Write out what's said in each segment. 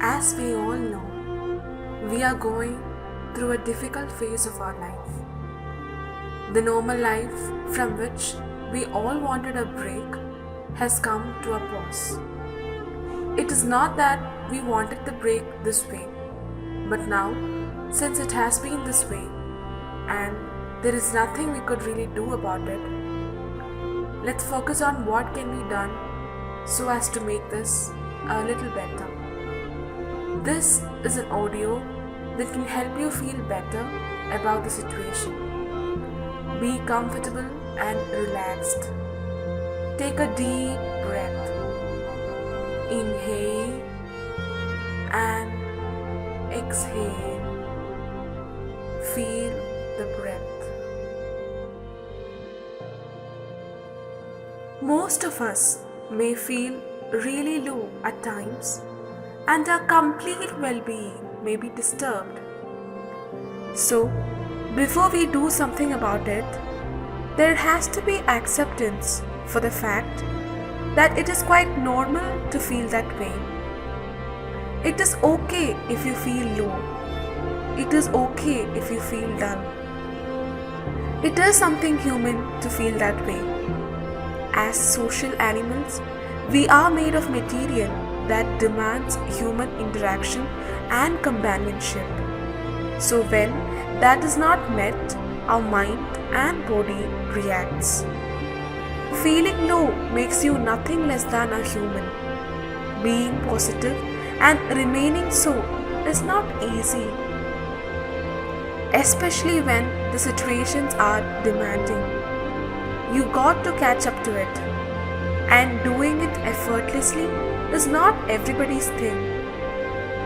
As we all know, we are going through a difficult phase of our life. The normal life from which we all wanted a break has come to a pause. It is not that we wanted the break this way, but now, since it has been this way, and there is nothing we could really do about it, let's focus on what can be done so as to make this a little better. This is an audio that can help you feel better about the situation. Be comfortable and relaxed. Take a deep breath. Inhale and exhale. Feel the breath. Most of us may feel really low at times, and our complete well-being may be disturbed. So, before we do something about it, there has to be acceptance for the fact that it is quite normal to feel that way. It is okay if you feel low. It is okay if you feel dull. It is something human to feel that way. As social animals, we are made of material that demands human interaction and companionship. So when that is not met, our mind and body reacts. Feeling low makes you nothing less than a human. Being positive and remaining so is not easy, especially when the situations are demanding. You got to catch up to it, and doing it effortlessly is not everybody's thing,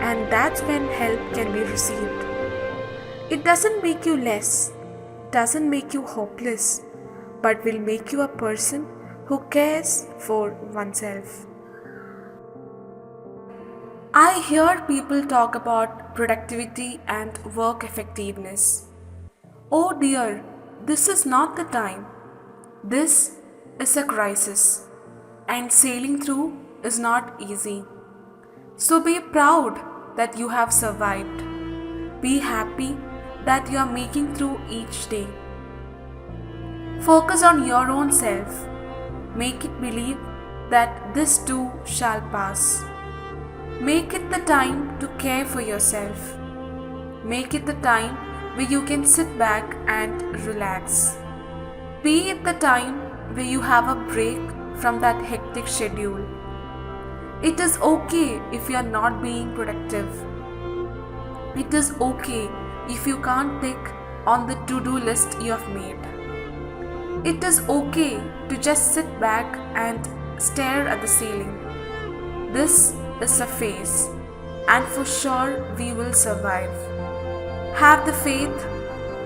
and that's when help can be received. It doesn't make you less, doesn't make you hopeless, but will make you a person who cares for oneself. I hear people talk about productivity and work effectiveness. Oh dear, this is not the time. This is a crisis, and sailing through is not easy. So be proud that you have survived. Be happy that you are making through each day. Focus on your own self. Make it believe that this too shall pass. Make it the time to care for yourself. Make it the time where you can sit back and relax. Be it the time where you have a break from that hectic schedule. It is okay if you are not being productive. It is okay if you can't tick on the to-do list you have made. It is okay to just sit back and stare at the ceiling. This is a phase, and for sure we will survive. Have the faith,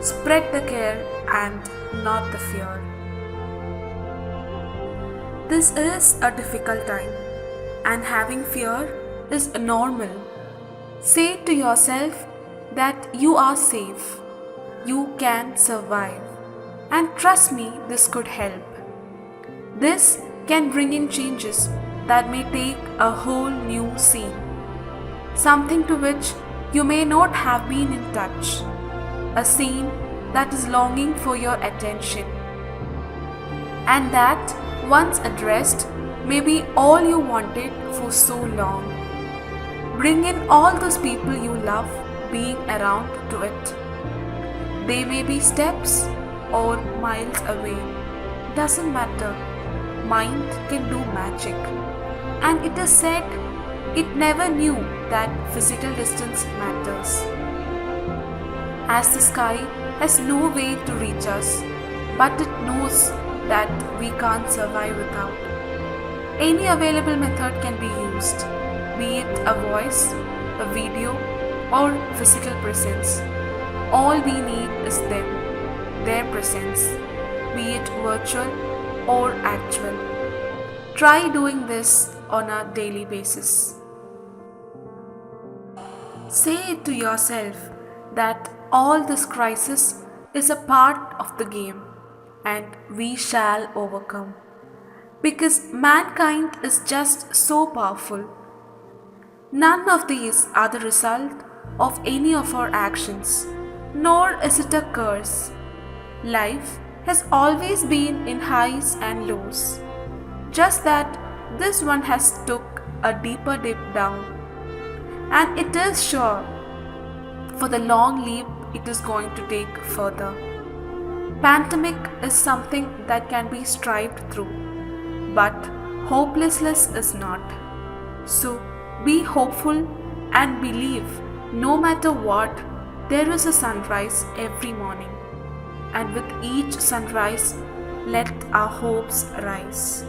spread the care, and not the fear. This is a difficult time, and having fear is normal. Say to yourself that you are safe, you can survive, and trust me, this could help. This can bring in changes that may take a whole new scene, something to which you may not have been in touch, a scene that is longing for your attention, and that, once addressed, may be all you wanted for so long. Bring in all those people you love being around to it. They may be steps or miles away. Doesn't matter. Mind can do magic. And it is said it never knew that physical distance matters. As the sky has no way to reach us, but it knows that we can't survive without. Any available method can be used, be it a voice, a video, or physical presence. All we need is them, their presence, be it virtual or actual. Try doing this on a daily basis. Say it to yourself that all this crisis is a part of the game, and we shall overcome. Because mankind is just so powerful. None of these are the result of any of our actions, nor is it a curse. Life has always been in highs and lows, just that this one has took a deeper dip down. And it is sure for the long leap it is going to take further. Pandemic is something that can be strived through, but hopelessness is not. So be hopeful and believe no matter what, there is a sunrise every morning. And with each sunrise, let our hopes rise.